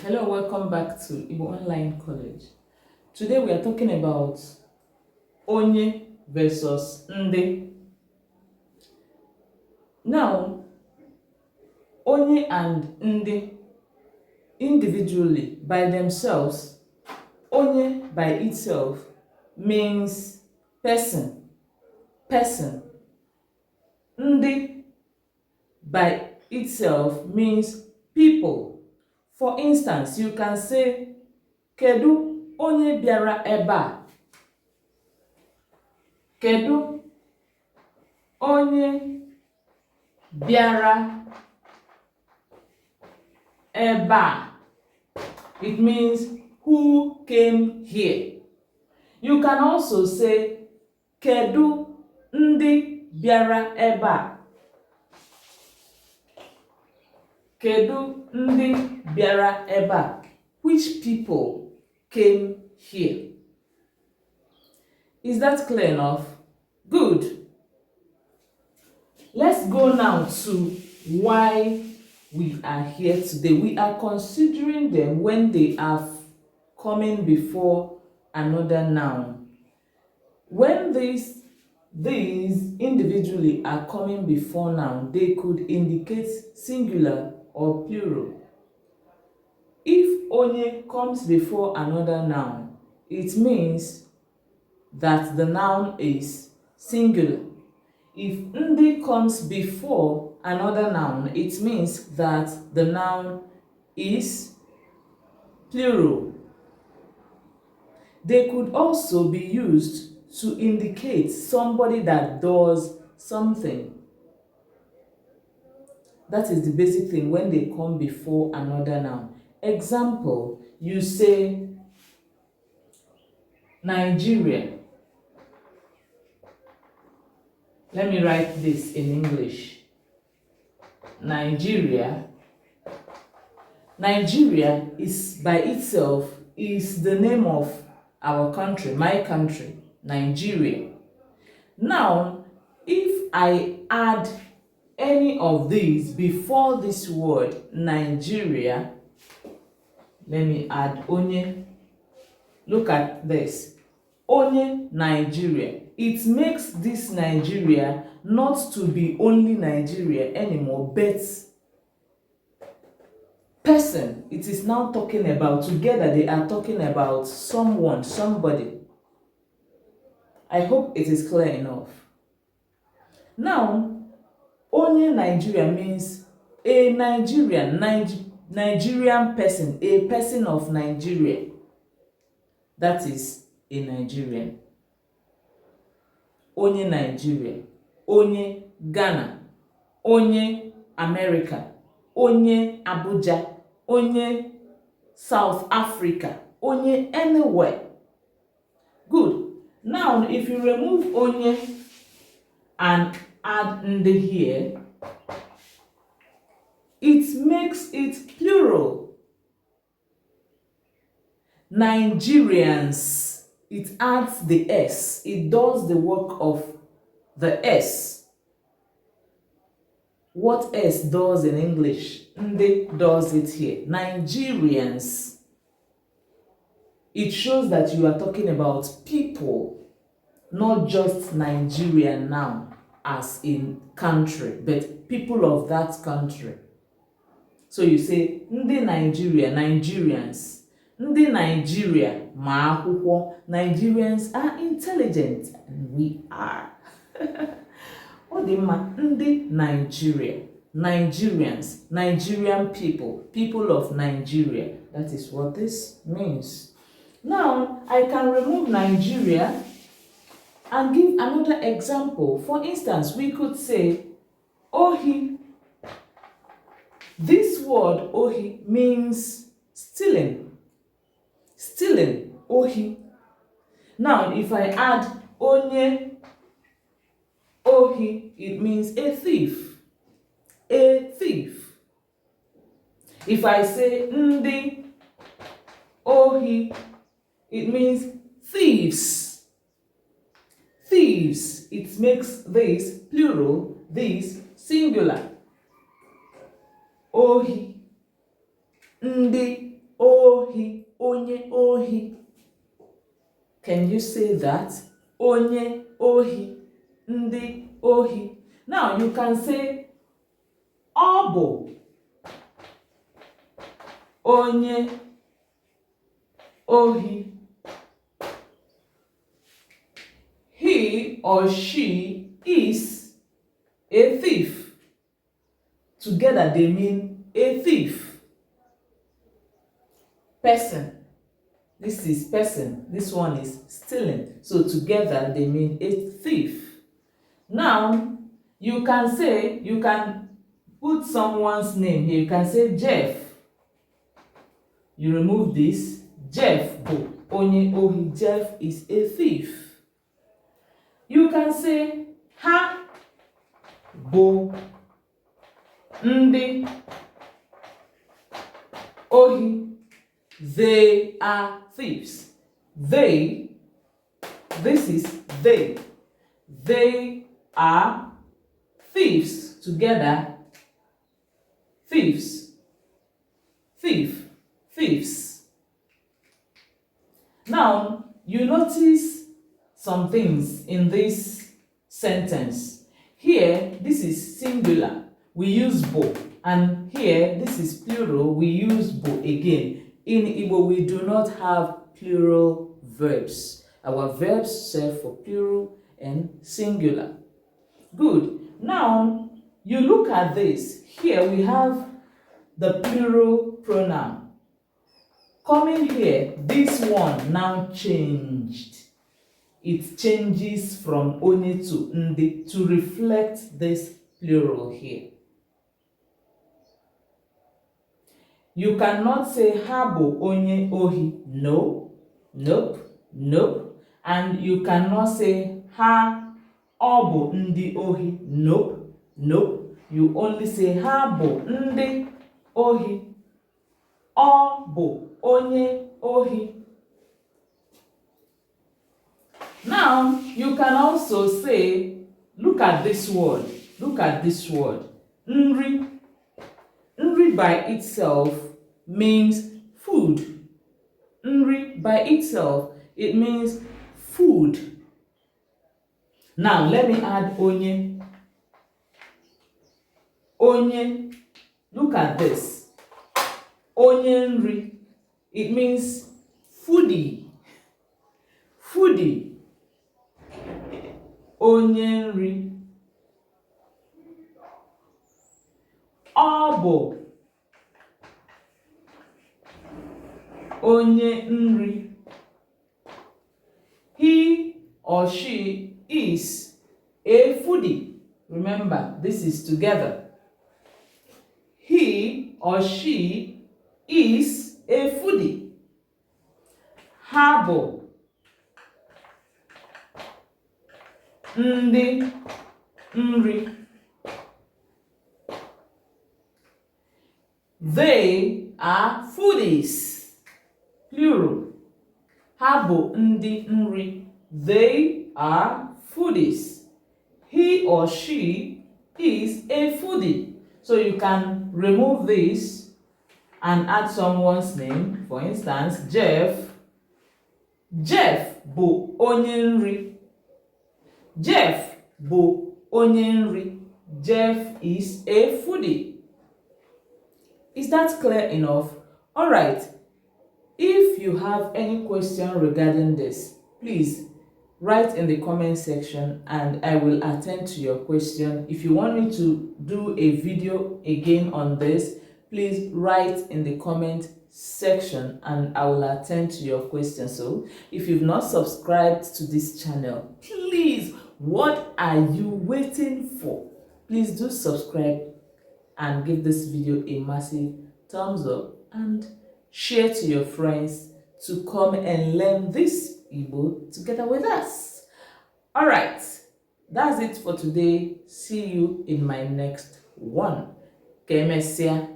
Hello, welcome back to Igbo Online College. Today we are talking about onye versus ndi. Now, onye and ndi individually by themselves, onye by itself means person. Ndi by itself means people. For instance, you can say, Kedu onye bịara ebe a? Kedu onye bịara ebe a? It means who came here. You can also say, Kedu ndị bịara ebe a? Kedu ndị bịara ebe a? Which people came here? Is that clear enough? Good. Let's go now to why we are here today. We are considering them when they are coming before another noun. When these individually are coming before noun, they could indicate singular or plural. If onye comes before another noun, it means that the noun is singular. If ndi comes before another noun, it means that the noun is plural. They could also be used to indicate somebody that does something. That is the basic thing when they come before another noun. Example, you say Nigeria. Let me write this in English. Nigeria. Nigeria is by itself is the name of our country, my country, Nigeria. Now, if I add any of these before this word Nigeria, let me add onye. Look at this. Onye Nigeria. It makes this Nigeria not to be only Nigeria anymore, but person. It is now talking about, together they are talking about someone, somebody. I hope it is clear enough. Now, onye Nigeria means a Nigerian person, a person of Nigeria. That is a Nigerian. Onye Nigeria, onye Ghana, onye America, onye Abuja, onye South Africa, onye anywhere. Good. Now, if you remove onye and add ndi here, it makes it plural. Nigerians, it adds the S. It does the work of the S. What S does in English, ndi does it here. Nigerians. It shows that you are talking about people, not just Nigeria now, as in country, but people of that country. So you say, ndị Nigeria, Nigerians. Ndị Nigeria ma akwụkwọ. Nigerians are intelligent, and we are. Ọ dị mma, ndị Nigeria, Nigerians, Nigerian people, people of Nigeria. That is what this means. Now, I can remove Nigeria and give another example. For instance, we could say ohi. This word ohi means stealing. Stealing, ohi. Now, if I add onye, ohi, it means a thief. A thief. If I say ndi, ohi, it means thieves. Thieves. It makes this plural, this singular. Ohi, ndi, ohi, onye ohi. Can you say that? Onye ohi, ndị ohi. Now you can say ọ bụ onye ohi. He or she is a thief. Together they mean a thief. Person. This is person. This one is stealing. So together they mean a thief. Now, you can put someone's name here. You can say Jeff. You remove this. Jeff bo onye ohi. Jeff is a thief. You can say ha bo ndị ohi. They are thieves. They, this is they. They are thieves. Together, thieves. Thief, thieves. Now, you notice some things in this sentence. Here, this is singular. We use bo. And here, this is plural. We use bo again. In Igbo, we do not have plural verbs. Our verbs serve for plural and singular. Good. Now, you look at this. Here we have the plural pronoun. Coming here, this one now changed. It changes from onye to ndi to reflect this plural here. You cannot say ha bụ onye ohi. No, nope, nope. And you cannot say ha ọ bụ ndị ohi. Nope, nope. You only say ha bụ ndị ohi. Ọ bụ onye ohi. Now, you can also say, look at this word. Look at this word. Nri. Nri by itself means food. Nri by itself, it means food. Now, let me add onye. Onye. Look at this. Onye nri. It means foodie. Foodie. Onye nri. Ọ bụ onye nri. He or she is a foodie. Remember, this is together. He or she is a foodie. Ha bụ ndị nri. They are foodies. Plural. Ha bụ ndị nri. They are foodies. He or she is a foodie. So you can remove this and add someone's name. For instance, Jeff. Jeff bụ onye nri. Jeff bụ onye nri. Jeff is a foodie. Is that clear enough? All right. If you have any question regarding this, please write in the comment section and I will attend to your question. If you want me to do a video again on this, please write in the comment section and I will attend to your question. So if you've not subscribed to this channel, please, what are you waiting for? Please do subscribe and give this video a massive thumbs up and share to your friends to come and learn this Igbo together with us. All right, that's it for today. See you in my next one. Kemesia.